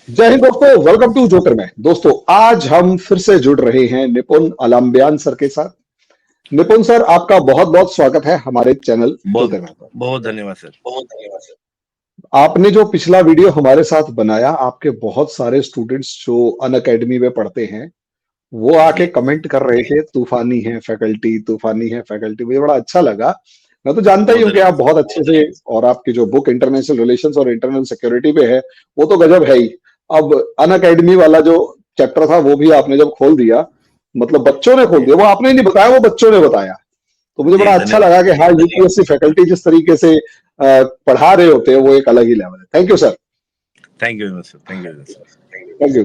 जय हिंद दोस्तों, welcome to joker में। दोस्तों, आज हम फिर से जुड़ रहे हैं निपुण अलाम्बियान सर के साथ। निपुण सर, आपका बहुत बहुत स्वागत है हमारे चैनल बहुत जोकर में पर। बहुत धन्यवाद सर। आपने जो पिछला वीडियो हमारे साथ बनाया, आपके बहुत सारे स्टूडेंट्स जो अन अकेडमी में पढ़ते हैं वो आके जी कमेंट कर रहे थे, तूफानी है फैकल्टी, तूफानी है फैकल्टी। मुझे बड़ा अच्छा लगा। मैं तो जानता ही बहुत हूँ कि आप धन्यवाद बहुत अच्छे से, और आपकी जो बुक इंटरनेशनल रिलेशंस और इंटरनल सिक्योरिटी पे है वो तो गजब है ही। अब अन अकेडमी वाला जो चैप्टर था वो भी आपने जब खोल दिया, मतलब बच्चों ने खोल जी। दिया, वो आपने नहीं बताया, वो बच्चों ने बताया। तो मुझे जी बड़ा अच्छा धन्यवाद लगा सर। कि हाँ, यूपीएससी फैकल्टी जिस तरीके से पढ़ा रहे होते हैं वो एक अलग ही लेवल है। Thank you sir. Thank you very much sir. Thank you very much sir. Thank you.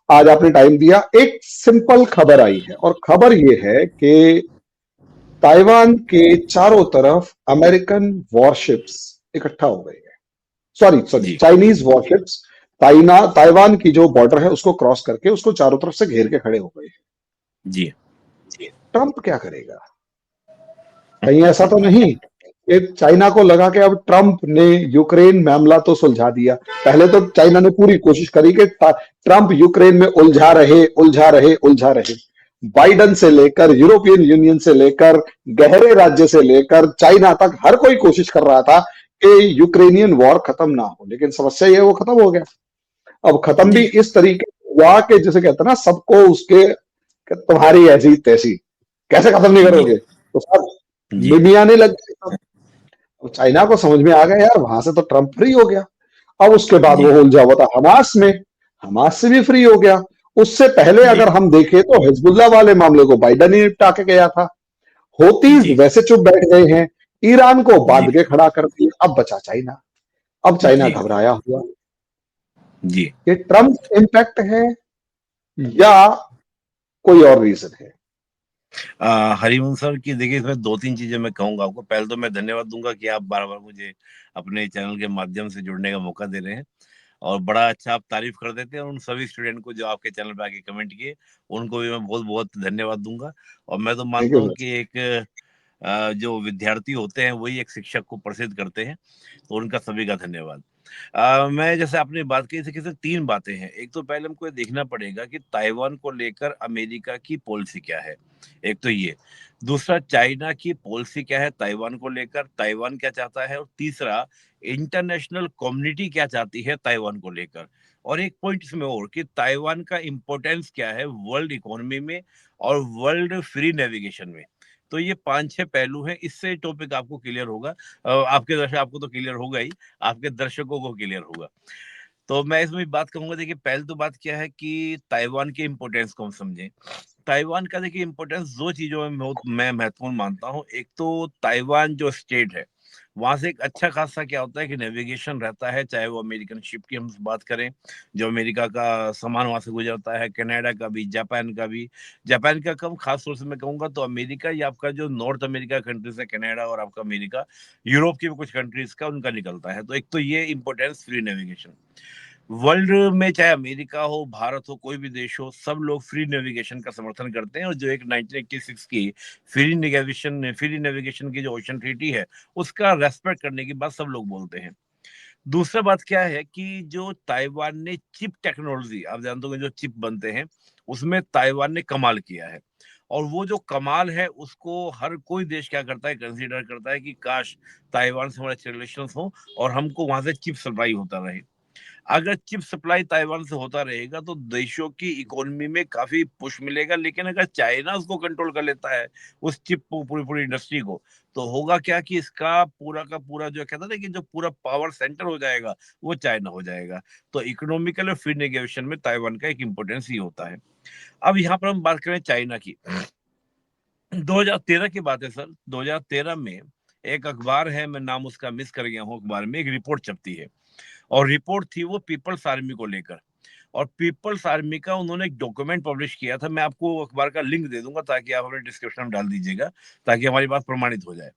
आज आपने टाइम दिया। एक सिंपल खबर आई है और खबर ये है कि ताइवान के चारों तरफ अमेरिकन वॉरशिप्स इकट्ठा हो गई है। सॉरी सॉरी, जी चाइनीज वॉरशिप्स ताइवान की जो बॉर्डर है उसको क्रॉस करके उसको चारों तरफ से घेर के खड़े हो गए हैं। जी। ट्रंप क्या करेगा? कहीं ऐसा तो नहीं कि चाइना को लगा कि अब ट्रंप ने यूक्रेन मामला तो सुलझा दिया। पहले तो चाइना ने पूरी कोशिश करी कि ट्रंप यूक्रेन में उलझा रहे, उलझा रहे, उलझा रहे। बाइडन से लेकर यूरोपियन यूनियन से लेकर गहरे राज्य से लेकर चाइना तक हर कोई कोशिश कर रहा था कि यूक्रेनियन वॉर खत्म ना हो, लेकिन समस्या ये है वो खत्म हो गया। अब खत्म भी जी। इस तरीके से हुआ कि जैसे कहते हैं ना, सबको उसके कि तुम्हारी ऐसी तैसी, कैसे खत्म नहीं जी। करोगे, तो सब जी। मिमियाने लग गए। अब चाइना को समझ में आ गया यार, वहां से तो ट्रंप फ्री हो गया। अब उसके बाद वो जी। उलझा हुआ था हमास में, हमास से भी फ्री हो गया। उससे पहले जी। अगर हम देखें तो हिजबुल्ला वाले मामले को बाइडन ही निपटा के गया था। होतीज जी। वैसे चुप बैठ गए हैं, ईरान को जी। बांध के खड़ा कर दिया, अब बचा चाइना। अब चाइना जी। घबराया हुआ। जी। ये ट्रंप इम्पैक्ट है या कोई और रीजन है? हरिवंश सर की देखिए, इसमें दो तीन चीजें मैं कहूंगा आपको। पहले तो मैं धन्यवाद दूंगा कि आप बार बार मुझे अपने चैनल के माध्यम से जुड़ने का मौका दे रहे हैं। और बड़ा अच्छा आप तारीफ कर देते हैं। उन सभी स्टूडेंट को जो आपके चैनल पे आके कमेंट किए, उनको भी मैं बहुत बहुत धन्यवाद दूंगा। और मैं तो थैंक मानता यू हूँ सर। कि एक जो विद्यार्थी होते हैं वही एक शिक्षक को प्रसिद्ध करते हैं। तो उनका सभी का धन्यवाद। मैं जैसे आपने बात की थी कि सर तीन बातें हैं। एक तो पहले हमको ये देखना पड़ेगा कि ताइवान को लेकर अमेरिका की पॉलिसी क्या है। एक तो ये। दूसरा, चाइना की पॉलिसी क्या है ताइवान को लेकर, ताइवान क्या चाहता है। और तीसरा, इंटरनेशनल कम्युनिटी क्या चाहती है ताइवान को लेकर। और एक पॉइंट इसमें और कि ताइवान का इंपॉर्टेंस क्या है वर्ल्ड इकोनॉमी में और वर्ल्ड फ्री नेविगेशन में। तो ये पांच छह पहलू हैं। इससे टॉपिक आपको क्लियर होगा। आपके दर्शक आपको तो क्लियर होगा ही, आपके दर्शकों को क्लियर होगा। तो मैं इसमें बात कहूंगा, देखिए पहले तो बात क्या है कि ताइवान की इंपॉर्टेंस को हम समझें। ताइवान का देखिए इंपॉर्टेंस दो चीजों में मैं महत्वपूर्ण मानता हूँ। एक तो ताइवान जो स्टेट है, वहां से एक अच्छा खासा क्या होता है कि नेविगेशन रहता है। चाहे वो अमेरिकन शिप की हम बात करें, जो अमेरिका का सामान वहां से गुजरता है, कनाडा का भी, जापान का भी। जापान का कम खास तौर से मैं कहूंगा तो अमेरिका या आपका जो नॉर्थ अमेरिका कंट्रीज है, कनाडा और आपका अमेरिका, यूरोप की भी कुछ कंट्रीज का उनका निकलता है। तो एक तो ये इंपॉर्टेंस फ्री नेविगेशन। वर्ल्ड में चाहे अमेरिका हो, भारत हो, कोई भी देश हो, सब लोग फ्री नेविगेशन का समर्थन करते हैं। और जो एक 1986 की फ्री नेविगेशन की जो ओशन ट्रीटी है, उसका रेस्पेक्ट करने की बात सब लोग बोलते हैं। दूसरा बात क्या है कि जो ताइवान ने चिप टेक्नोलॉजी, आप जानते हो जो चिप बनते हैं, उसमें ताइवान ने कमाल किया है। और वो जो कमाल है उसको हर कोई देश क्या करता है, कंसीडर करता है कि काश ताइवान से हमारे अच्छे रिलेशन हो और हमको वहां से चिप सप्लाई होता रहे। अगर चिप सप्लाई ताइवान से होता रहेगा तो देशों की इकोनॉमी में काफी पुश मिलेगा। लेकिन अगर चाइना उसको कंट्रोल कर लेता है, उस चिप पूरी पूरी इंडस्ट्री को, तो होगा क्या कि इसका पूरा का पूरा जो कहता है कि जो पूरा पावर सेंटर हो जाएगा वो चाइना हो जाएगा। तो इकोनॉमिकल और फ्री नेगोशिएशन में ताइवान का एक इंपोर्टेंस ही होता है। अब यहाँ पर हम बात करें चाइना की। 2013 की बात है सर। 2013 में एक अखबार है, मैं नाम उसका मिस कर गया हूँ, अखबार में एक रिपोर्ट छपती है। और रिपोर्ट थी वो पीपल्स आर्मी को लेकर। और पीपल्स आर्मी का उन्होंने एक डॉक्यूमेंट पब्लिश किया था। मैं आपको अखबार का लिंक दे दूंगा ताकि आप अपने डिस्क्रिप्शन में डाल दीजिएगा, ताकि हमारी बात प्रमाणित हो जाए।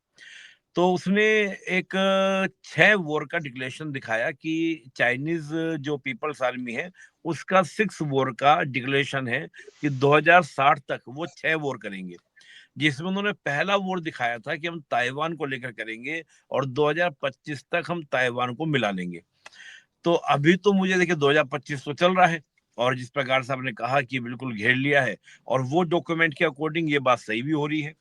तो उसने एक 6 वॉर का डिक्लेरेशन दिखाया कि चाइनीज जो पीपल्स आर्मी है, उसका 6 वॉर का डिक्लेरेशन है कि 2060 तक वो 6 वॉर करेंगे। जिसमें उन्होंने पहला वॉर दिखाया था कि हम ताइवान को लेकर करेंगे और 2025 तक हम ताइवान को मिला लेंगे। तो अभी तो मुझे देखिए 2025 तो चल रहा है, और जिस प्रकार से आपने कहा कि बिल्कुल घेर लिया है, और वो डॉक्यूमेंट के अकॉर्डिंग ये बात सही भी हो रही है।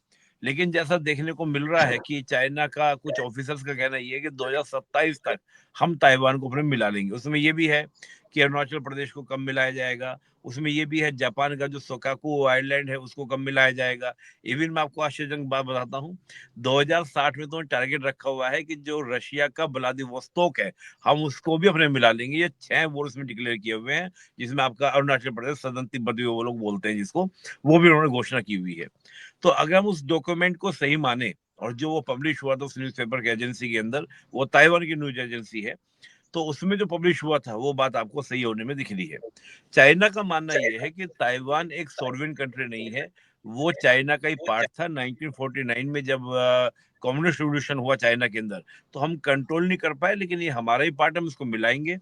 लेकिन जैसा देखने को मिल रहा है कि चाइना का कुछ ऑफिसर्स का कहना ये है कि 2027 तक हम ताइवान को अपने मिला लेंगे। उसमें ये भी है कि अरुणाचल प्रदेश को कब मिलाया जाएगा, उसमें ये भी है जापान का जो सोकाकू आइलैंड है उसको कब मिलाया जाएगा। इवन मैं आपको आश्चर्यजनक बात बताता हूँ, 2060 में तो टारगेट रखा हुआ है कि जो रशिया का व्लादिवोस्तोक है हम उसको भी अपने मिला लेंगे। ये 6 वो उसमें डिक्लेयर किए हुए हैं, जिसमें आपका अरुणाचल प्रदेश, सदन तिब्बती वो लोग बोलते हैं जिसको, वो भी उन्होंने घोषणा की हुई है। तो अगर हम उस डॉक्यूमेंट को सही माने, और जो वो पब्लिश हुआ था उस न्यूज़पेपर की एजेंसी के अंदर, वो ताइवान की न्यूज एजेंसी है, तो उसमें जो पब्लिश हुआ था वो बात आपको सही होने में दिख रही है। चाइना का मानना यह है कि ताइवान एक सॉवरेन कंट्री नहीं है, वो चाइना का ही पार्ट था। 1949 में जब कम्युनिस्ट रिवोल्यूशन हुआ चाइना के अंदर, तो हम कंट्रोल नहीं कर पाए, लेकिन ये हमारा ही पार्ट, हम इसको मिलाएंगे।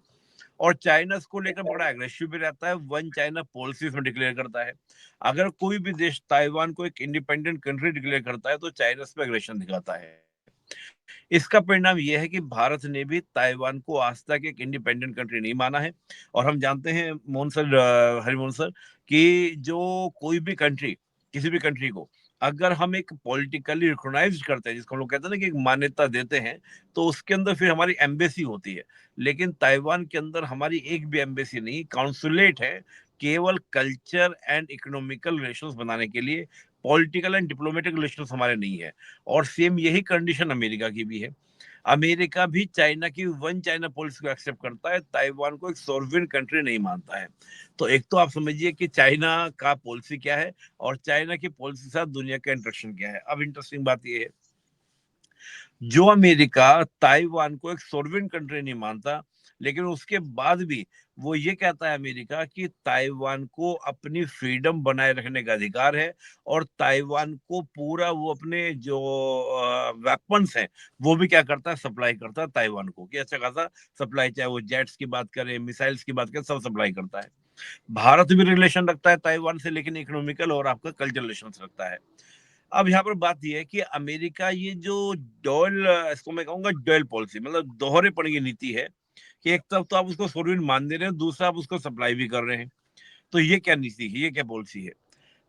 और चाइना इसको लेकर बड़ा एग्रेसिव भी रहता है, वन चाइना पॉलिसी में डिक्लेयर करता है। अगर कोई भी देश ताइवान को एक इंडिपेंडेंट कंट्री डिक्लेयर करता है तो चाइना इस पर एग्रेशन दिखाता है। इसका परिणाम यह है कि भारत ने भी ताइवान को आज तक एक इंडिपेंडेंट कंट्री नहीं माना है। और हम जानते हैं मोहन सर, हरिमोहन सर, कि जो कोई भी कंट्री, किसी भी कंट्री को अगर हम एक पॉलिटिकली रिकॉग्नाइज करते हैं, जिसको हम लोग कहते हैं ना कि एक मान्यता देते हैं, तो उसके अंदर फिर हमारी एम्बेसी होती है। लेकिन ताइवान के अंदर हमारी एक भी एम्बेसी नहीं, काउंसुलेट है, केवल कल्चर एंड इकोनॉमिकल रिलेशंस बनाने के लिए। पॉलिटिकल एंड डिप्लोमेटिक रिलेशंस हमारे नहीं है। और सेम यही कंडीशन अमेरिका की भी है। अमेरिका भी चाइना की वन चाइना पॉलिसी को एक्सेप्ट करता है, ताइवान को एक सॉवरेन कंट्री नहीं मानता है। तो एक तो आप समझिए कि चाइना का पॉलिसी क्या है, और चाइना की पॉलिसी के साथ दुनिया का इंटरेक्शन क्या है। अब इंटरेस्टिंग बात यह है, जो अमेरिका ताइवान को एक सॉवरेन कंट्री नहीं मानता, लेकिन उसके बाद भी वो ये कहता है अमेरिका कि ताइवान को अपनी फ्रीडम बनाए रखने का अधिकार है, और ताइवान को पूरा वो अपने जो वेपन्स हैं वो भी क्या करता है, सप्लाई करता है ताइवान को, कि अच्छा खासा सप्लाई, चाहे वो जेट्स की बात करें, मिसाइल्स की बात करें, सब सप्लाई करता है। भारत भी रिलेशन रखता है ताइवान से, लेकिन इकोनॉमिकल और आपका कल्चरल रिलेशन रखता है। अब यहाँ पर बात यह है कि अमेरिका ये जो डॉयल, इसको मैं कहूंगा डॉयल पॉलिसी, मतलब दोहरेपन की नीति है, कि एक तरफ तो आप उसको सोवरेन मान दे रहे हैं, दूसरा आप उसको सप्लाई भी कर रहे हैं। तो ये क्या नीति है, ये क्या पॉलिसी है?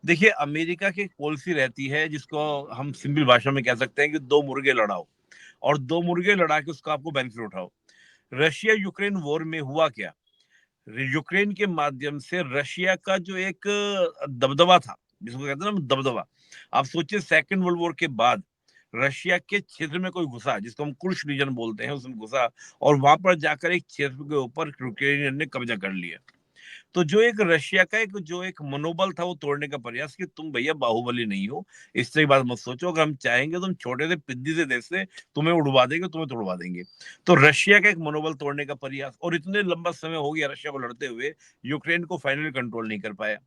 देखिए, अमेरिका की एक पॉलिसी रहती है जिसको हम सिंपल भाषा में कह सकते हैं कि दो मुर्गे लड़ाओ, और दो मुर्गे लड़ा के उसका आपको बेनिफिट उठाओ। रशिया यूक्रेन वॉर में हुआ क्या? यूक्रेन के माध्यम से रशिया का जो एक दबदबा था, जिसको कहते हैं ना दबदबा, आप सोचिए सेकंड वर्ल्ड वॉर के बाद रशिया के क्षेत्र में कोई घुसा, जिसको हम कुर्श रीजन बोलते हैं, उसमें घुसा, और वहां पर जाकर एक क्षेत्र के ऊपर यूक्रेनियन ने कब्जा कर लिया। तो जो एक रशिया का एक जो एक मनोबल था वो तोड़ने का प्रयास, कि तुम भैया बाहुबली नहीं हो, इस तरह की बात मत सोचो, अगर हम चाहेंगे तो हम छोटे से पिद्दी से देश से तुम्हें उड़वा देंगे, तुम्हें तोड़वा देंगे। तो रशिया का एक मनोबल तोड़ने का प्रयास, और इतने लंबा समय हो गया रशिया को लड़ते हुए, यूक्रेन को फाइनली कंट्रोल नहीं कर पाया।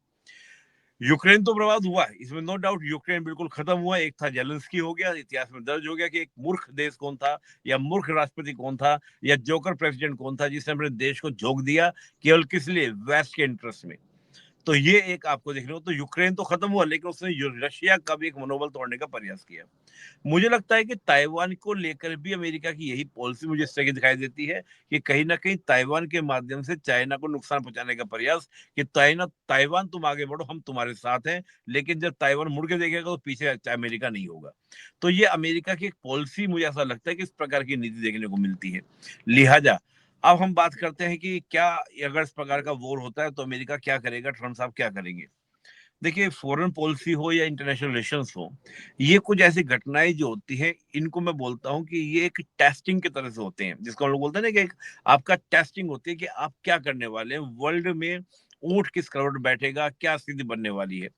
यूक्रेन तो बर्बाद हुआ है, इसमें नो डाउट, यूक्रेन बिल्कुल खत्म हुआ। एक था जेलेंस्की, हो गया, इतिहास में दर्ज हो गया कि एक मूर्ख देश कौन था, या मूर्ख राष्ट्रपति कौन था, या जोकर प्रेसिडेंट कौन था, जिसने अपने देश को झोंक दिया केवल किस लिए, वेस्ट के इंटरेस्ट में। तो ये एक आपको देखने को, तो यूक्रेन तो खत्म हुआ, लेकिन उसने रशिया का भी एक मनोबल तोड़ने का प्रयास किया। मुझे लगता है कि ताइवान को लेकर भी अमेरिका की यही पॉलिसी मुझे इस तरह की दिखाई देती है, कि कहीं ना कहीं ताइवान के माध्यम से चाइना को नुकसान पहुंचाने का प्रयास, कि ताइवान तुम आगे बढ़ो, हम तुम्हारे साथ हैं, लेकिन जब ताइवान मुड़ के देखेगा तो पीछे अमेरिका नहीं होगा। तो ये अमेरिका की एक पॉलिसी, मुझे ऐसा लगता है कि इस प्रकार की नीति देखने को मिलती है। लिहाजा अब हम बात करते हैं कि क्या, अगर इस प्रकार का वॉर होता है तो अमेरिका क्या करेगा, ट्रम्प साहब क्या करेंगे? देखिए, फॉरेन पॉलिसी हो या इंटरनेशनल रिलेशंस हो, ये कुछ ऐसी घटनाएं जो होती हैं, इनको मैं बोलता हूं कि ये एक टेस्टिंग की तरह से होते हैं, जिसको हम लोग बोलते हैं ना कि एक आपका टेस्टिंग होती है कि आप क्या करने वाले हैं वर्ल्ड में, ऊंट किस करवट बैठेगा, क्या स्थिति बनने वाली है।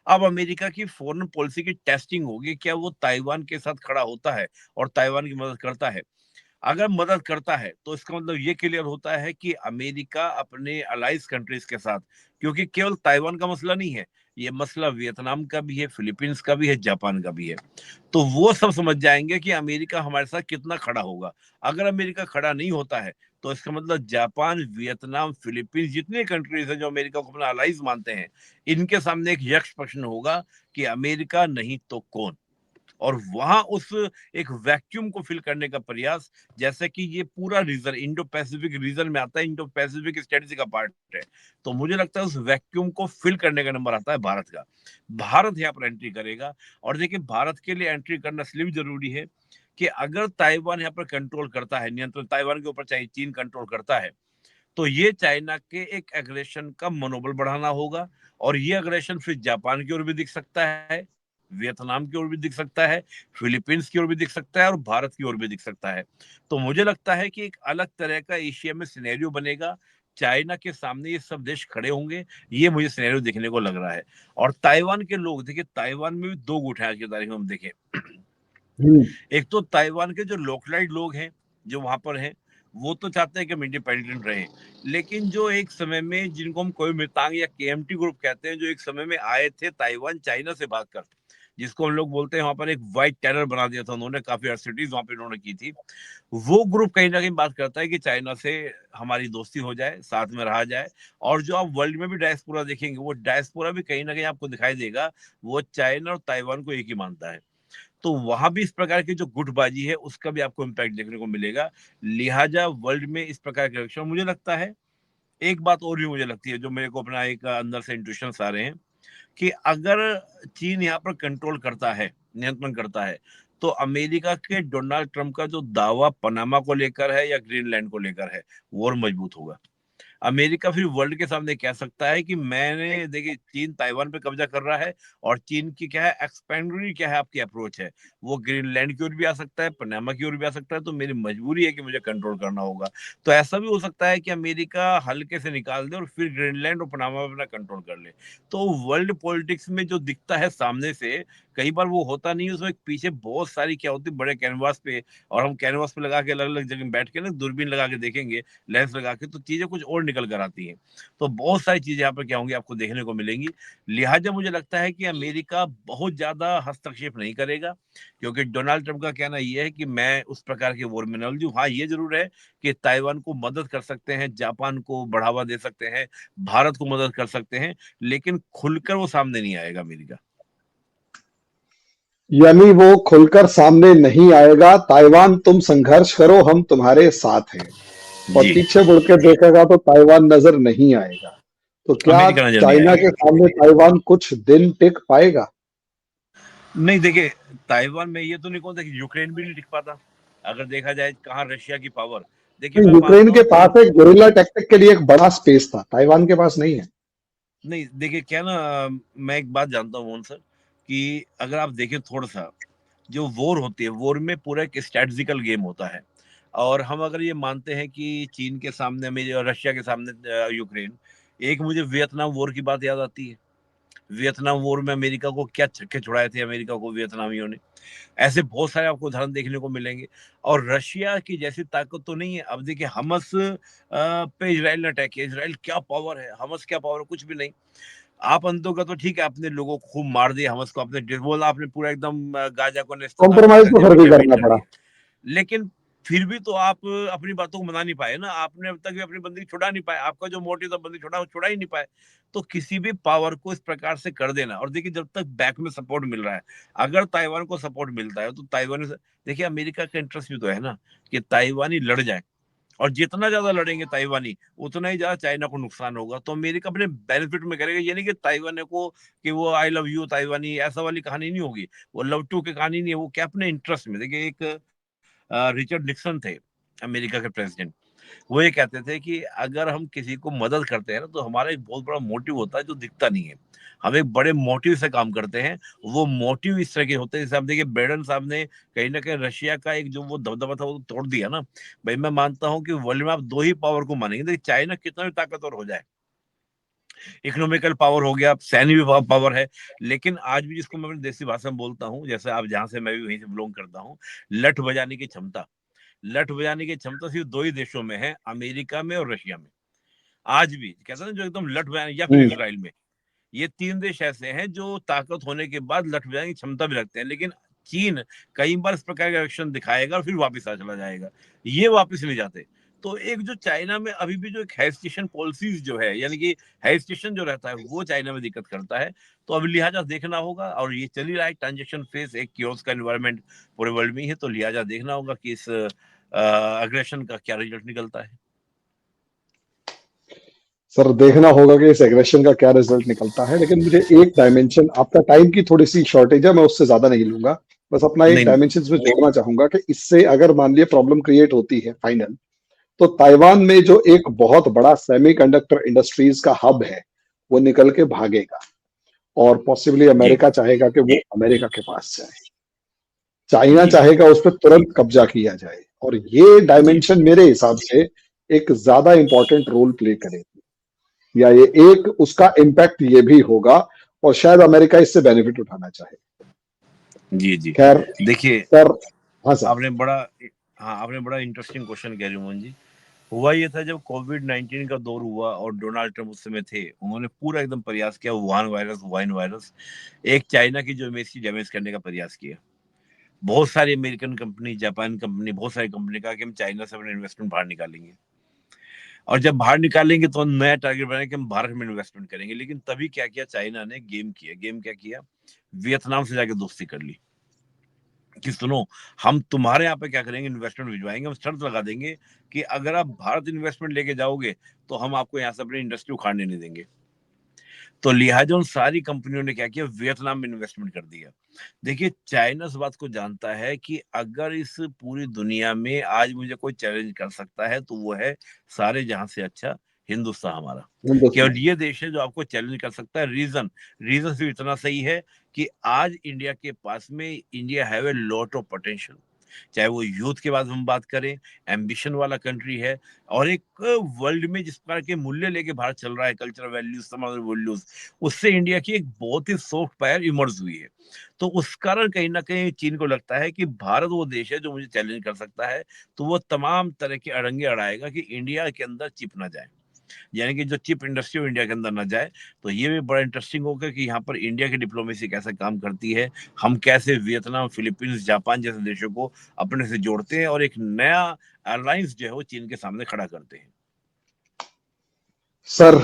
अब अमेरिका की फॉरेन पॉलिसी की टेस्टिंग होगी, क्या वो ताइवान के साथ खड़ा होता है और ताइवान की मदद करता है। अगर मदद करता है तो इसका मतलब ये क्लियर होता है कि अमेरिका अपने अलाइज कंट्रीज के साथ, क्योंकि केवल ताइवान का मसला नहीं है, ये मसला वियतनाम का भी है, फिलीपींस का भी है, जापान का भी है। तो वो सब समझ जाएंगे कि अमेरिका हमारे साथ कितना खड़ा होगा। अगर अमेरिका खड़ा नहीं होता है तो इसका मतलब जापान, वियतनाम, फिलीपींस, जितने कंट्रीज हैं जो अमेरिका को अपना अलाइज मानते हैं, इनके सामने एक यक्ष प्रश्न होगा कि अमेरिका नहीं तो कौन। और वहां उस एक वैक्यूम को फिल करने का प्रयास, जैसे कि ये पूरा रीजन इंडो पैसिफिक रीजन में आता है, इंडो पैसिफिक स्ट्रेटेजी का पार्ट है, तो मुझे लगता है उस वैक्यूम को फिल करने का नंबर आता है भारत का। भारत यहाँ पर एंट्री करेगा। और देखिए, भारत के लिए एंट्री करना इसलिए भी जरूरी है कि अगर ताइवान यहाँ पर कंट्रोल करता है, नियंत्रण ताइवान के ऊपर चाहे चीन कंट्रोल करता है, तो ये चाइना के एक एग्रेशन का मनोबल बढ़ाना होगा। और ये एग्रेशन फिर जापान की ओर भी दिख सकता है, वियतनाम की ओर भी दिख सकता है, फिलीपींस की ओर भी दिख सकता है, और भारत की ओर भी दिख सकता है। तो मुझे लगता है कि एक अलग तरह का एशिया में सिनेरियो बनेगा, चाइना के सामने ये सब देश खड़े होंगे, ये मुझे सिनेरियो देखने को लग रहा है। और ताइवान के लोग, देखिए ताइवान में भी दो गुट है आज की तारीख में हम देखें। एक तो ताइवान के जो लोकलाइट लोग हैं जो वहां पर हैं, वो तो चाहते हैं कि हम इंडिपेंडेंट रहें, लेकिन जो एक समय में, जिनको हम कोयमितांग या केएमटी ग्रुप कहते हैं, जो एक समय में आए थे ताइवान चाइना से भागकर, जिसको हम लोग बोलते हैं वहां पर एक व्हाइट टेरर बना दिया था उन्होंने, काफी एट्रोसिटीज वहां पे उन्होंने की थी, वो ग्रुप कहीं ना कहीं बात करता है कि चाइना से हमारी दोस्ती हो जाए, साथ में रहा जाए। और जो आप वर्ल्ड में भी डायस्पोरा देखेंगे, वो डायस्पोरा भी कहीं ना कहीं आपको दिखाई देगा, वो चाइना और ताइवान को एक ही मानता है। तो वहां भी इस प्रकार की जो गुटबाजी है उसका भी आपको इम्पैक्ट देखने को मिलेगा। लिहाजा वर्ल्ड में इस प्रकार के इलेक्शन, मुझे लगता है एक बात और भी मुझे लगती है, जो मेरे को अपना एक अंदर से इंट्यूशन आ रहे हैं, कि अगर चीन यहाँ पर कंट्रोल करता है, नियंत्रण करता है, तो अमेरिका के डोनाल्ड ट्रंप का जो दावा पनामा को लेकर है या ग्रीनलैंड को लेकर है, वो और मजबूत होगा। अमेरिका फिर वर्ल्ड के सामने कह सकता है कि मैंने, देखिए चीन ताइवान पे कब्जा कर रहा है, और चीन की क्या है एक्सपेंडरी, क्या है आपकी अप्रोच है, वो ग्रीनलैंड की ओर भी आ सकता है, पनामा की ओर भी आ सकता है, तो मेरी मजबूरी है कि मुझे कंट्रोल करना होगा। तो ऐसा भी हो सकता है कि अमेरिका हल्के से निकाल दे और फिर ग्रीनलैंड और पनामा पे अपना कंट्रोल कर ले। तो वर्ल्ड पॉलिटिक्स में जो दिखता है सामने से, कई बार वो होता नहीं, उसमें पीछे बहुत सारी क्या होती है बड़े कैनवास पे, और हम कैनवास पे लगा के अलग अलग जगह बैठ के ना दूरबीन लगा के देखेंगे, लेंस लगा के, तो चीजें कुछ और निकल कर आती हैं। तो बहुत सारी चीजें यहाँ पर क्या होंगी आपको देखने को मिलेंगी। लिहाजा मुझे लगता है कि अमेरिका बहुत ज्यादा हस्तक्षेप नहीं करेगा, क्योंकि डोनाल्ड ट्रंप का कहना यह है कि मैं उस प्रकार के वॉर में न उलझूं। हाँ, ये जरूर है कि ताइवान को मदद कर सकते हैं, जापान को बढ़ावा दे सकते हैं, भारत को मदद कर सकते हैं, लेकिन खुलकर वो सामने नहीं आएगा अमेरिका। यानी वो खुलकर सामने नहीं आएगा, ताइवान तुम संघर्ष करो, हम तुम्हारे साथ हैं, और जी। पीछे मुड़ के देखेगा तो ताइवान नजर नहीं आएगा। तो क्या अमेरिका नजर नहीं चाइना आएगा। के सामने ताइवान कुछ दिन टिक पाएगा? नहीं, देखिए ताइवान में ये तो नहीं कहूँगा कि यूक्रेन भी नहीं टिक पाता। अगर देखा जाए कहाँ रशिया की पावर, देखिए मैं यूक्रेन मानता के हूँ कि, पास एक गुरिल्ला टैक्टिक के लिए एक बड़ा स्पेस था, ताइवान के पास नहीं है। नहीं देखिए क्या ना, मैं एक बात जानता हूँ मोहन सर, कि अगर आप देखें थोड़ा सा, जो वॉर होती है, वॉर में पूरा एक स्ट्रेटजिकल गेम होता है। और हम अगर ये मानते हैं कि चीन के सामने मेरे और रशिया के सामने यूक्रेन, एक मुझे वियतनाम वॉर की बात याद आती है। वियतनाम वॉर में अमेरिका को क्या छक्के छुड़ाए थे अमेरिका को वियतनामियों ने। ऐसे बहुत सारे आपको उदाहरण देखने को मिलेंगे। और रशिया की जैसी ताकत तो नहीं है। अब देखिए हमस पे इसराइल ने अटैक किया, इसराइल क्या पावर है, हमस क्या पावर है, कुछ भी नहीं। आप अंतों का तो ठीक है, आपने लोगों को खूब मार दिया, हमस को आपने बोला, आपने पूरा एकदम गाजा को नेस्तनाबूद कॉम्प्रोमाइज कर तो दिया, फिर भी मिटा करना कर पड़ा। दिया। लेकिन फिर भी तो आप अपनी बातों को मना नहीं पाए ना, आपने अब तक भी अपनी बंदी छुड़ा नहीं पाए, आपका जो मोटिव था बंदी छुड़ा ही नहीं पाए। तो किसी भी पावर को इस प्रकार से कर देना, और देखिए जब तक बैक में सपोर्ट मिल रहा है, अगर ताइवान को सपोर्ट मिलता है तो ताइवान, देखिए अमेरिका का इंटरेस्ट भी तो है ना कि ताइवानी लड़ जाए, और जितना ज्यादा लड़ेंगे ताइवानी, उतना ही ज्यादा चाइना को नुकसान होगा। तो अमेरिका अपने बेनिफिट में करेगा, ये नहीं कि ताइवान को कि वो आई लव यू ताइवानी, ऐसा वाली कहानी नहीं होगी, वो लव टू की कहानी नहीं है, वो क्या अपने इंटरेस्ट में। देखिए एक रिचर्ड निक्सन थे अमेरिका के प्रेसिडेंट, वो ये कहते थे कि अगर हम किसी को मदद करते हैं ना, तो हमारा एक बहुत बड़ा मोटिव होता है जो दिखता नहीं है, हम एक बड़े मोटिव से काम करते हैं। वो मोटिव इस तरह के होते हैं, जैसे आप देखिए बाइडेन साहब ने कहीं ना कहीं रशिया का एक जो वो दबदबा था वो तोड़ दिया ना। भाई मैं मानता हूं कि वर्ल्ड में आप दो ही पावर को मानेंगे, देखिए चाइना कितना भी ताकतवर हो जाए, इकोनॉमिकल पावर हो गया, सैन्य भी पावर है, लेकिन आज भी जिसको मैं अपनी देसी भाषा में बोलता हूँ, जैसे आप जहां से, मैं भी वहीं से बिलोंग करता हूँ, लठ बजाने की क्षमता, लठ बजाने की क्षमता सिर्फ दो ही देशों में है, अमेरिका में और रशिया में। आज भी कहते हैं ना, जो एकदम लठ बजाने, या फिर इसराइल में। ये तीन देश ऐसे हैं जो ताकत होने के बाद लठ बजाने की क्षमता भी रखते हैं, लेकिन चीन कई बार इस प्रकार का एक्शन दिखाएगा और फिर वापस आ चला जाएगा, ये वापस नहीं जाते। तो एक जो चाइना में अभी भी जो एक हेजिटेशन पॉलिसीज जो है, यानी कि हेजिटेशन जो रहता है वो चाइना में दिक्कत करता है। तो अब लिहाजा देखना होगा, और ये चल ही रहा है ट्रांजेक्शन फेज, एक क्योस का एनवायरनमेंट पूरे वर्ल्ड में ही है, तो लिहाजा देखना होगा कि इस अग्रेशन का क्या रिजल्ट निकलता है। सर देखना होगा कि इस एग्रेशन का क्या रिजल्ट निकलता है, लेकिन मुझे एक डायमेंशन, आपका टाइम की थोड़ी सी शॉर्टेज है, मैं उससे ज्यादा नहीं लूंगा, बस अपना एक नहीं नहीं। डायमेंशन में जोड़ना चाहूंगा कि इससे अगर मान लिया प्रॉब्लम क्रिएट होती है फाइनल, तो ताइवान में जो एक बहुत बड़ा सेमीकंडक्टर इंडस्ट्रीज का हब है वो निकल के भागेगा, और पॉसिबली जी अमेरिका चाहेगा कि वो अमेरिका के पास जाए, चाइना जी जी चाहेगा उस पर तुरंत कब्जा किया जाए, और ये जी। डायमेंशन मेरे हिसाब से एक ज्यादा इंपॉर्टेंट रोल प्ले करेगी, या ये एक उसका इम्पैक्ट ये भी होगा, और शायद अमेरिका इससे बेनिफिट उठाना चाहे। जी जी। खैर देखिए, सर, हाँ सर। आपने बड़ा हाँ, आपने बड़ा इंटरेस्टिंग क्वेश्चन किया रिमोहन जी। हुआ ये था, जब कोविड-19 का दौर हुआ और डोनाल्ड ट्रंप उस समय थे, उन्होंने पूरा एकदम प्रयास किया, वुहान वायरस, एक चाइना की जो इमेज थी डैमेज करने का प्रयास किया। बहुत सारी अमेरिकन कंपनी, जापान कंपनी, बहुत सारी कंपनी कहा कि हम चाइना से अपने इन्वेस्टमेंट बाहर निकालेंगे, और जब बाहर निकालेंगे तो हम नया टारगेट बनाए कि हम भारत में इन्वेस्टमेंट करेंगे। लेकिन तभी क्या किया चाइना ने, गेम क्या किया, वियतनाम से जाके दोस्ती कर ली कि सुनो, हम तुम्हारे यहाँ पे क्या करेंगे, इन्वेस्टमेंट भिजवाएंगे, हम शर्त लगा देंगे कि अगर आप भारत इन्वेस्टमेंट लेके जाओगे तो हम आपको यहाँ से अपनी इंडस्ट्री उखाड़ने नहीं देंगे। तो लिहाजा उन सारी कंपनियों ने क्या किया, वियतनाम में इन्वेस्टमेंट कर दिया। देखिए, चाइना इस बात को जानता है कि अगर इस पूरी दुनिया में आज मुझे कोई चैलेंज कर सकता है तो वो है सारे जहां से अच्छा हिंदुस्तान हमारा। केवल हिंदुस्तान। ये देश है जो आपको चैलेंज कर सकता है। रीजन सिर्फ इतना सही है कि आज इंडिया के पास में, India have a lot of potential. चाहे वो यूथ के बाद हम बात करें, एम्बिशन वाला कंट्री है, और एक वर्ल्ड में जिस प्रकार के मूल्य लेके भारत चल रहा है, कल्चरल वैल्यूज, समाज वैल्यूज, उससे इंडिया की एक बहुत ही सॉफ्ट पायर इमर्ज हुई है। तो उस कारण कहीं ना कहीं चीन को लगता है कि भारत वो देश है जो मुझे चैलेंज कर सकता है, तो वो तमाम तरह के अड़ंगे अड़ाएगा कि इंडिया के अंदर चिप ना जाए, यानी कि जो चिप इंडस्ट्री इंडिया के अंदर ना जाए। तो ये भी बड़ा इंटरेस्टिंग होगा कि यहाँ पर इंडिया की डिप्लोमेसी कैसे काम करती है, हम कैसे वियतनाम, फिलीपींस, जापान जैसे देशों को अपने से जोड़ते हैं और एक नया अलायंस जो है वो चीन के सामने खड़ा करते हैं। सर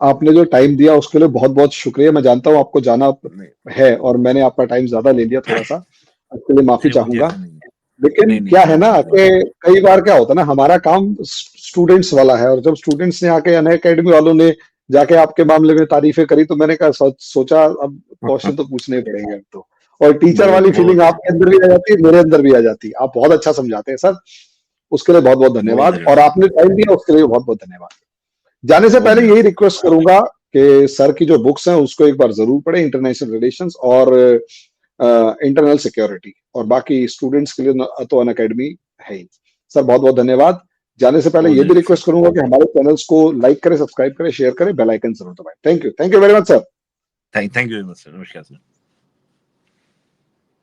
आपने जो टाइम दिया उसके लिए बहुत बहुत शुक्रिया, मैं जानता हूँ आपको जाना नहीं है, और मैंने आपका टाइम ज्यादा ले लिया थोड़ा सा, इसके लिए माफी नहीं, मुझे चाहूंगा। ऐसा नहीं है। लेकिन नहीं नहीं, क्या है कोई ना बात नहीं। कि कई बार क्या होता है ना, हमारा काम स्टूडेंट्स वाला है, और जब स्टूडेंट्स ने आके अन अकेडमी वालों ने जाके आपके मामले में तारीफें करी, तो मैंने कहा सोचा अब क्वेश्चन तो पूछने ही पड़ेंगे अब तो, और टीचर बहुत वाली फीलिंग बहुत आपके अंदर भी आ जाती है, मेरे अंदर भी आ जाती है। आप बहुत अच्छा समझाते हैं सर, उसके लिए बहुत बहुत बहुत धन्यवाद, और धन्यवाद। आपने टाइम दिया उसके लिए बहुत बहुत धन्यवाद। जाने से बहुत पहले यही धन्यवाद। रिक्वेस्ट करूंगा कि सर की जो बुक्स हैं उसको एक बार जरूर पढ़ें, इंटरनेशनल रिलेशंस और इंटरनल सिक्योरिटी, और बाकी स्टूडेंट्स के लिए तो अन अकेडमी है ही। सर बहुत बहुत धन्यवाद। जाने से पहले बहुत ये भी धन्यवाद रिक्वेस्ट सर। करूंगा कि हमारे चैनल्स को लाइक करें, सब्सक्राइब करें, शेयर करें, बेल आइकन जरूर दबाएं। Thank you very much sir. Thank you very much sir. नमस्कार सर।